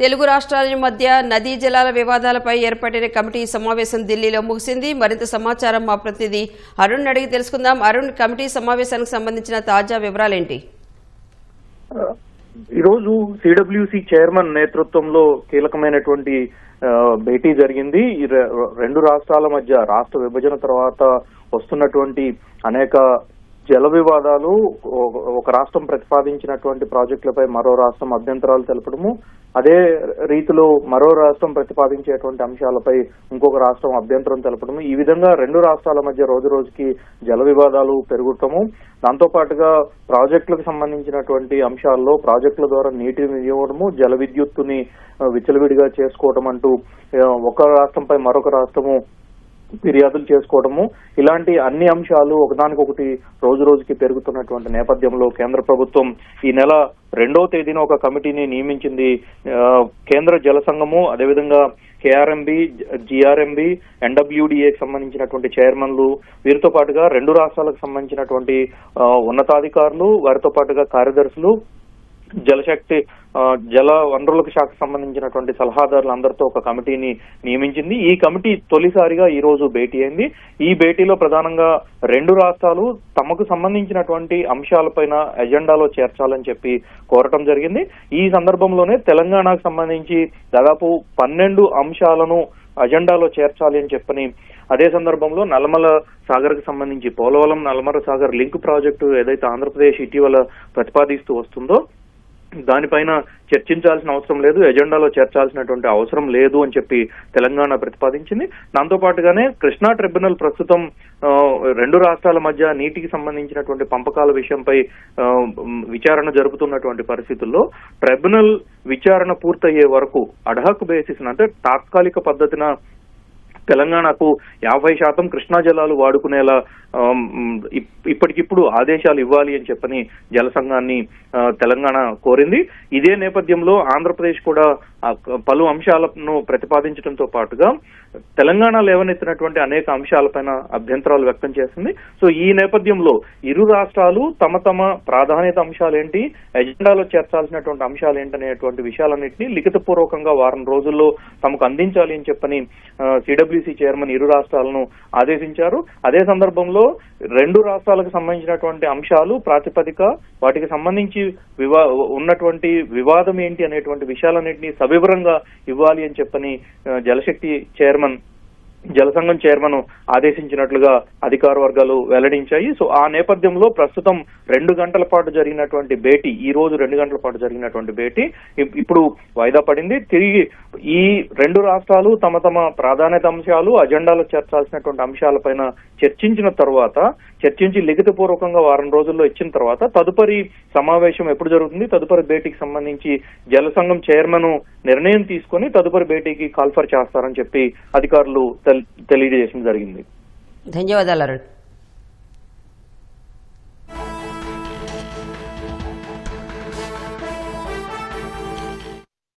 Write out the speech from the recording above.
తెలుగు రాష్ట్రాల మధ్య నదీ జలాల వివాదాలపై ఏర్పడిన కమిటీ సమావేశం ఢిల్లీలో ముగిసింది. మరింత సమాచారం మా ప్రతినిధి అరుణ్ అడిగి తెలుసుకుందాం. అరుణ్, కమిటీ సమావేశానికి సంబంధించిన తాజా వివరాలేంటి? ఈరోజు సిడబ్ల్యూసి చైర్మన్ నేతృత్వంలో కీలకమైనటువంటి భేటీ జరిగింది. రెండు రాష్ట్రాల మధ్య రాష్ట్ర విభజన తర్వాత వస్తున్నటువంటి అనేక జల వివాదాలు, ఒక రాష్ట్రం ప్రతిపాదించినటువంటి ప్రాజెక్టులపై మరో రాష్ట్రం అభ్యంతరాలు తెలపడము, అదే రీతిలో మరో రాష్ట్రం ప్రతిపాదించేటువంటి అంశాలపై ఇంకొక రాష్ట్రం అభ్యంతరం తెలపడము, ఈ విధంగా రెండు రాష్ట్రాల మధ్య రోజు రోజుకి జల వివాదాలు పెరుగుతాము. దాంతో పాటుగా ప్రాజెక్టులకు సంబంధించినటువంటి అంశాల్లో ప్రాజెక్టుల ద్వారా నీటిని వినియోగము, జల విద్యుత్తుని విచ్చలవిడిగా చేసుకోవడం అంటూ ఒక రాష్ట్రంపై మరొక రాష్ట్రము ఫిర్యాదులు చేసుకోవడము, ఇలాంటి అన్ని అంశాలు ఒకదానికొకటి రోజు రోజుకి పెరుగుతున్నటువంటి నేపథ్యంలో కేంద్ర ప్రభుత్వం ఈ నెల 2వ తేదీన ఒక కమిటీని నియమించింది. కేంద్ర జల సంఘము, అదేవిధంగా KRMB, GRMB, NWDAకి సంబంధించినటువంటి చైర్మన్లు, వీరితో పాటుగా రెండు రాష్ట్రాలకు సంబంధించినటువంటి ఉన్నతాధికారులు, వారితో పాటుగా కార్యదర్శులు, జలశక్తి జల వనరులకు శాఖకు సంబంధించినటువంటి సలహాదారులందరితో ఒక కమిటీని నియమించింది. ఈ కమిటీ తొలిసారిగా ఈ రోజు భేటీ అయింది. ఈ భేటీలో ప్రధానంగా రెండు రాష్ట్రాలు తమకు సంబంధించినటువంటి అంశాలపైన ఎజెండాలో చేర్చాలని చెప్పి కోరటం జరిగింది. ఈ సందర్భంలోనే తెలంగాణకు సంబంధించి దాదాపు 12 అంశాలను అజెండాలో చేర్చాలి అని చెప్పని, అదే సందర్భంలో నల్లమల సాగర్ కు సంబంధించి పోలవరం నల్లమల సాగర్ లింక్ ప్రాజెక్టు ఏదైతే ఆంధ్రప్రదేశ్ ఇటీవల ప్రతిపాదిస్తూ వస్తుందో దానిపైన చర్చించాల్సిన అవసరం లేదు, ఎజెండాలో చేర్చాల్సినటువంటి అవసరం లేదు అని చెప్పి తెలంగాణ ప్రతిపాదించింది. దాంతో పాటుగానే కృష్ణా ట్రిబ్యునల్ ప్రస్తుతం రెండు రాష్ట్రాల మధ్య నీటికి సంబంధించినటువంటి పంపకాల విషయంపై విచారణ జరుపుతున్నటువంటి పరిస్థితుల్లో ట్రిబ్యునల్ విచారణ పూర్తయ్యే వరకు అడ్హాక్ బేసిస్ అంటే తాత్కాలిక పద్ధతిన తెలంగాణకు 50% కృష్ణా జలాలు వాడుకునేలా ఇప్పటికిప్పుడు ఆదేశాలు ఇవ్వాలి అని చెప్పని జల సంఘాన్ని తెలంగాణ కోరింది. ఇదే నేపథ్యంలో ఆంధ్రప్రదేశ్ కూడా పలు అంశాలను ప్రతిపాదించడంతో పాటుగా తెలంగాణ లేవనెత్తినటువంటి అనేక అంశాలపైన అభ్యంతరాలు వ్యక్తం చేసింది. సో ఈ నేపథ్యంలో ఇరు రాష్ట్రాలు తమ తమ ప్రాధాన్యత అంశాలేంటి, ఎజెండాలో చేర్చాల్సినటువంటి అంశాలు ఏంటనేటువంటి విషయాలన్నింటినీ లిఖితపూర్వకంగా వారం రోజుల్లో తమకు అందించాలి అని చెప్పని సిడబ్ల్యూసి చైర్మన్ ఇరు రాష్ట్రాలను ఆదేశించారు. అదే సందర్భంలో రెండు రాష్ట్రాలకు సంబంధించినటువంటి అంశాలు, ప్రాతిపదిక, వాటికి సంబంధించి ఉన్నటువంటి వివాదం ఏంటి అనేటువంటి విషయాలన్నింటినీ సవివరంగా ఇవ్వాలి అని చెప్పని జలశక్తి చైర్మన్, జలసంఘం చైర్మన్ ఆదేశించినట్లుగా అధికార వర్గాలు వెల్లడించాయి. సో ఆ నేపథ్యంలో ప్రస్తుతం 2 గంటల పాటు జరిగినటువంటి భేటీ, ఈ రోజు 2 గంటల పాటు జరిగినటువంటి భేటీ ఇప్పుడు వాయిదా పడింది. తిరిగి ఈ రెండు రాష్ట్రాలు తమ తమ ప్రాధాన్యత అంశాలు, అజెండాలో చేర్చాల్సినటువంటి అంశాలపైన చర్చించి లిఖితపూర్వకంగా వారం రోజుల్లో ఇచ్చిన తర్వాత తదుపరి సమావేశం ఎప్పుడు జరుగుతుంది, తదుపరి భేటీకి సంబంధించి జలసంఘం చైర్మన్ నిర్ణయం తీసుకుని తదుపరి భేటీకి కాల్ఫర్ చేస్తారని చెప్పి అధికారులు తెలియజేయడం జరిగింది. ధన్యవాదాలు అరుణ్.